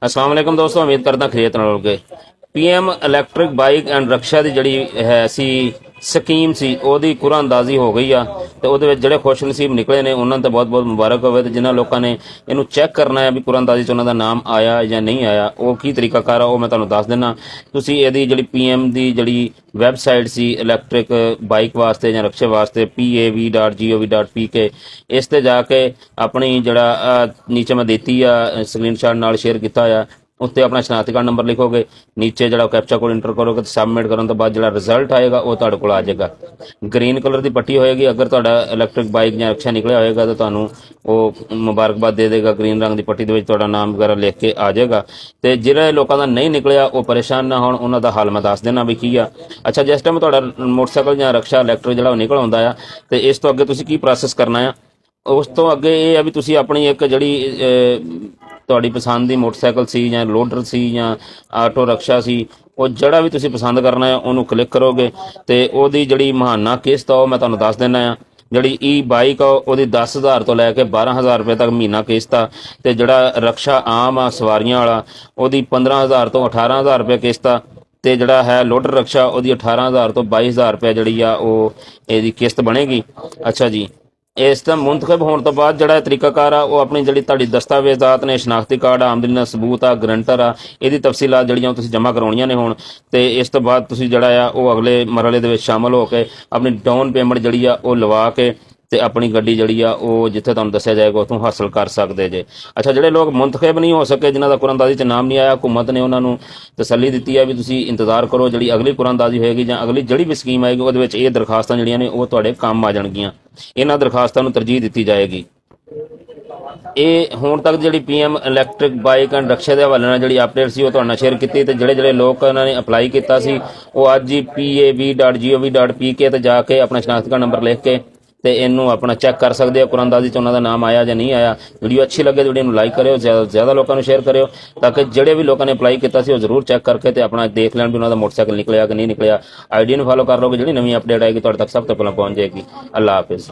अस्सलाम वालेकुम दोस्तों, उम्मीद करदा खैरियत नाल होगे। पीएम इलैक्ट्रिक बाइक एंड रक्षा की जिहड़ी है सी ਸਕੀਮ ਸੀ ਉਹਦੀ ਕੁਰਾਂ ਅੰਦਾਜ਼ੀ ਹੋ ਗਈ ਆ ਤੇ ਉਹਦੇ ਵਿੱਚ ਜਿਹੜੇ ਖੁਸ਼ ਨਸੀਬ ਨਿਕਲੇ ਨੇ ਉਹਨਾਂ ਤੇ ਬਹੁਤ ਬਹੁਤ ਮੁਬਾਰਕ ਹੋਵੇ ਤੇ ਜਿਨ੍ਹਾਂ ਲੋਕਾਂ ਨੇ ਇਹਨੂੰ ਚੈੱਕ ਕਰਨਾ ਹੈ ਵੀ ਕੁਰਾਂ ਅੰਦਾਜ਼ੀ 'ਚ ਉਹਨਾਂ ਦਾ ਨਾਮ ਆਇਆ ਜਾਂ ਨਹੀਂ ਆਇਆ, ਉਹ ਕੀ ਤਰੀਕਾਕਾਰ ਆ ਉਹ ਮੈਂ ਤੁਹਾਨੂੰ ਦੱਸ ਦਿੰਦਾ। ਤੁਸੀਂ ਇਹਦੀ ਜਿਹੜੀ ਪੀਐਮ ਦੀ ਜਿਹੜੀ ਵੈਬਸਾਈਟ ਸੀ ਇਲੈਕਟ੍ਰਿਕ ਬਾਈਕ ਵਾਸਤੇ ਜਾਂ ਰਕਸ਼ੇ ਵਾਸਤੇ pav.gov.pk ਇਸ ਤੇ ਜਾ ਕੇ ਆਪਣੀ ਜਿਹੜਾ ਨੀਚੇ ਮੈਂ ਦਿੱਤੀ ਆ ਸਕਰੀਨਸ਼ਾਟ ਨਾਲ ਸ਼ੇਅਰ ਕੀਤਾ ਆ ਉੱਤੇ ਆਪਣਾ ਸ਼ਨਾਖਤੀ ਕਾਰਡ ਨੰਬਰ ਲਿਖੋਗੇ, ਨੀਚੇ ਜਿਹੜਾ ਕੈਪਚਾ ਕੋਡ ਇੰਟਰ ਕਰੋਗੇ ਤੇ ਸਬਮਿਟ ਕਰਨ ਤੋਂ ਬਾਅਦ ਜਿਹੜਾ ਰਿਜ਼ਲਟ ਆਏਗਾ ਉਹ ਤੁਹਾਡੇ ਕੋਲ ਆ ਜਾਏਗਾ। ਗ੍ਰੀਨ ਕਲਰ ਦੀ ਪੱਟੀ ਹੋਏਗੀ, ਅਗਰ ਤੁਹਾਡਾ ਇਲੈਕਟ੍ਰਿਕ ਬਾਈਕ ਜਾਂ ਰਕਸ਼ਾ ਨਿਕਲਿਆ ਹੋਏਗਾ ਤਾਂ ਤੁਹਾਨੂੰ ਉਹ ਮੁਬਾਰਕਬਾਦ ਦੇ ਦੇਗਾ। ਗ੍ਰੀਨ ਰੰਗ ਦੀ ਪੱਟੀ ਦੇ ਵਿੱਚ ਤੁਹਾਡਾ ਨਾਮ ਵਗੈਰਾ ਲਿਖ ਕੇ ਆ ਜਾਏਗਾ। ਤੇ ਜਿਹੜੇ ਲੋਕਾਂ ਦਾ ਨਹੀਂ ਨਿਕਲਿਆ ਉਹ ਪਰੇਸ਼ਾਨ ਨਾ ਹੋਣ, ਉਹਨਾਂ ਦਾ ਹੱਲ ਮੈਂ ਦੱਸ ਦੇਣਾ ਵੀ ਕੀ ਆ। ਅੱਛਾ, ਜਿਸ ਟਾਈਮ ਤੁਹਾਡਾ ਮੋਟਰਸਾਈਕਲ ਜਾਂ ਰਕਸ਼ਾ ਇਲੈਕਟ੍ਰਿਕ ਜਿਹੜਾ ਉਹ ਨਿਕਲ ਆਉਂਦਾ ਆ ਤੇ ਇਸ ਤੋਂ ਅੱਗੇ ਤੁਸੀਂ ਕੀ ਪ੍ਰੋਸੈਸ ਕਰਨਾ ਆ, ਉਸ ਤੋਂ ਅੱਗੇ ਇਹ ਆ ਵੀ ਤੁਸੀਂ ਆਪਣੀ ਇੱਕ ਜਿਹੜੀ ਤੁਹਾਡੀ ਪਸੰਦ ਦੀ ਮੋਟਰਸਾਈਕਲ ਸੀ ਜਾਂ ਲੋਡਰ ਸੀ ਜਾਂ ਆਟੋ ਰਕਸ਼ਾ ਸੀ, ਉਹ ਜਿਹੜਾ ਵੀ ਤੁਸੀਂ ਪਸੰਦ ਕਰਨਾ ਹੈ ਉਹਨੂੰ ਕਲਿੱਕ ਕਰੋਗੇ ਤੇ ਉਹਦੀ ਜਿਹੜੀ ਮਹਾਨਾ ਕਿਸ਼ਤ ਆ ਉਹ ਮੈਂ ਤੁਹਾਨੂੰ ਦੱਸ ਦਿੰਦਾ ਆ। ਜਿਹੜੀ ਈ ਬਾਈਕ ਆ ਉਹਦੀ 10,000 ਤੋਂ ਲੈ ਕੇ 12,000 ਰੁਪਏ ਤੱਕ ਮਹੀਨਾ ਕਿਸ਼ਤ ਆ ਤੇ ਜਿਹੜਾ ਰਕਸ਼ਾ ਆਮ ਆ ਸਵਾਰੀਆਂ ਵਾਲਾ ਉਹਦੀ 15,000 ਤੋਂ 18,000 ਰੁਪਏ ਕਿਸ਼ਤ ਆ ਤੇ ਜਿਹੜਾ ਹੈ ਲੋਡਰ ਰਕਸ਼ਾ ਉਹਦੀ 18,000 ਤੋਂ 22,000 ਰੁਪਏ ਜਿਹੜੀ ਆ ਉਹ ਇਹਦੀ ਕਿਸ਼ਤ ਬਣੇਗੀ। ਅੱਛਾ ਜੀ, ਇਸ ਦਾ ਮੁੰਤਖਬ ਹੋਣ ਤੋਂ ਬਾਅਦ ਜਿਹੜਾ ਤਰੀਕਾਕਾਰ ਆ ਉਹ ਆਪਣੀ ਜਿਹੜੀ ਤੁਹਾਡੀ ਦਸਤਾਵੇਜ਼ਾਤ ਨੇ, ਸ਼ਨਾਖਤੀ ਕਾਰਡ, ਆਮਦਨੀ ਦਾ ਸਬੂਤ ਆ, ਗਰੰਟਰ ਆ, ਇਹਦੀ ਤਫਸੀਲਾਤ ਜਿਹੜੀਆਂ ਤੁਸੀਂ ਜਮ੍ਹਾਂ ਕਰਾਉਣੀਆਂ ਨੇ ਹੁਣ ਤੇ ਇਸ ਤੋਂ ਬਾਅਦ ਤੁਸੀਂ ਜਿਹੜਾ ਆ ਉਹ ਅਗਲੇ ਮਰਹਲੇ ਦੇ ਵਿੱਚ ਸ਼ਾਮਲ ਹੋ ਕੇ ਆਪਣੀ ਡਾਊਨ ਪੇਮੈਂਟ ਜਿਹੜੀ ਆ ਉਹ ਲਵਾ ਕੇ ਤੇ ਆਪਣੀ ਗੱਡੀ ਜਿਹੜੀ ਆ ਉਹ ਜਿੱਥੇ ਤੁਹਾਨੂੰ ਦੱਸਿਆ ਜਾਏਗਾ ਉੱਥੋਂ ਹਾਸਲ ਕਰ ਸਕਦੇ ਜੇ। ਅੱਛਾ, ਜਿਹੜੇ ਲੋਕ ਮੁੰਤਖਬ ਨਹੀਂ ਹੋ ਸਕੇ, ਜਿਨ੍ਹਾਂ ਦਾ ਕੁਰਾਨਦਾਜ਼ੀ 'ਚ ਨਾਮ ਨਹੀਂ ਆਇਆ, ਹੁਕੂਮਤ ਨੇ ਉਹਨਾਂ ਨੂੰ ਤਸੱਲੀ ਦਿੱਤੀ ਆ ਵੀ ਤੁਸੀਂ ਇੰਤਜ਼ਾਰ ਕਰੋ, ਜਿਹੜੀ ਅਗਲੀ ਕੁਰਾਨਦਾਜ਼ੀ ਹੋਏਗੀ ਜਾਂ ਅਗਲੀ ਜਿਹੜੀ ਵੀ ਸਕੀਮ ਆਏਗੀ ਉਹਦੇ ਵਿੱਚ ਇਹ ਦਰਖਾਸਤਾਂ ਜਿਹੜੀਆਂ ਨੇ ਉਹ ਤੁਹਾਡੇ ਕੰਮ ਆ ਜਾਣਗੀਆਂ। ਇਹਨਾਂ ਦਰਖਾਸਤਾਂ ਨੂੰ ਤਰਜੀਹ ਦਿੱਤੀ ਜਾਏਗੀ। ਇਹ ਹੁਣ ਤੱਕ ਜਿਹੜੀ ਪੀਐਮ ਇਲੈਕਟ੍ਰਿਕ ਬਾਈਕ ਐਂਡ ਰਕਸ਼ੇ ਦੇ ਹਵਾਲੇ ਨਾਲ ਜਿਹੜੀ ਅਪਡੇਟ ਸੀ ਉਹ ਤੁਹਾਡੇ ਨਾਲ ਸ਼ੇਅਰ ਕੀਤੀ ਤੇ ਜਿਹੜੇ ਲੋਕ ਉਹਨਾਂ ਨੇ ਅਪਲਾਈ ਕੀਤਾ ਸੀ ਉਹ ਅੱਜ ਹੀ pav.gov.pk ਤੇ ਜਾ ਕੇ ਆਪਣਾ ਸ਼ਨਾਖਤੀ ਕਾਰਡ ਨੰਬਰ ਲਿਖ ਕੇ ਤੇ ਇਹਨੂੰ ਆਪਣਾ ਚੈੱਕ ਕਰ ਸਕਦੇ ਆ ਕੁਰਾਨਦਾਜ਼ੀ 'ਚ ਉਹਨਾਂ ਦਾ ਨਾਮ ਆਇਆ ਜਾਂ ਨਹੀਂ ਆਇਆ। ਵੀਡੀਓ ਅੱਛੀ ਲੱਗੇ ਵੀਡੀਓ ਨੂੰ ਲਾਈਕ ਕਰਿਓ, ਜ਼ਿਆਦਾ ਲੋਕਾਂ ਨੂੰ ਸ਼ੇਅਰ ਕਰਿਓ ਤਾਂ ਕਿ ਜਿਹੜੇ ਵੀ ਲੋਕਾਂ ਨੇ ਅਪਲਾਈ ਕੀਤਾ ਸੀ ਉਹ ਜ਼ਰੂਰ ਚੈੱਕ ਕਰਕੇ ਤੇ ਆਪਣਾ ਦੇਖ ਲੈਣ ਵੀ ਉਹਨਾਂ ਦਾ ਮੋਟਰਸਾਈਕਲ ਨਿਕਲਿਆ ਕਿ ਨਹੀਂ ਨਿਕਲਿਆ। ਆਈਡੀ ਨੂੰ ਫਾਲੋ ਕਰ ਲਓਗੇ, ਜਿਹੜੀ ਨਵੀਂ ਅਪਡੇਟ ਆਏਗੀ ਤੁਹਾਡੇ ਤੱਕ ਸਭ ਤੋਂ ਪਹਿਲਾਂ ਪਹੁੰਚ ਜਾਏਗੀ। ਅੱਲਾਹ ਹਾਫਿਜ਼।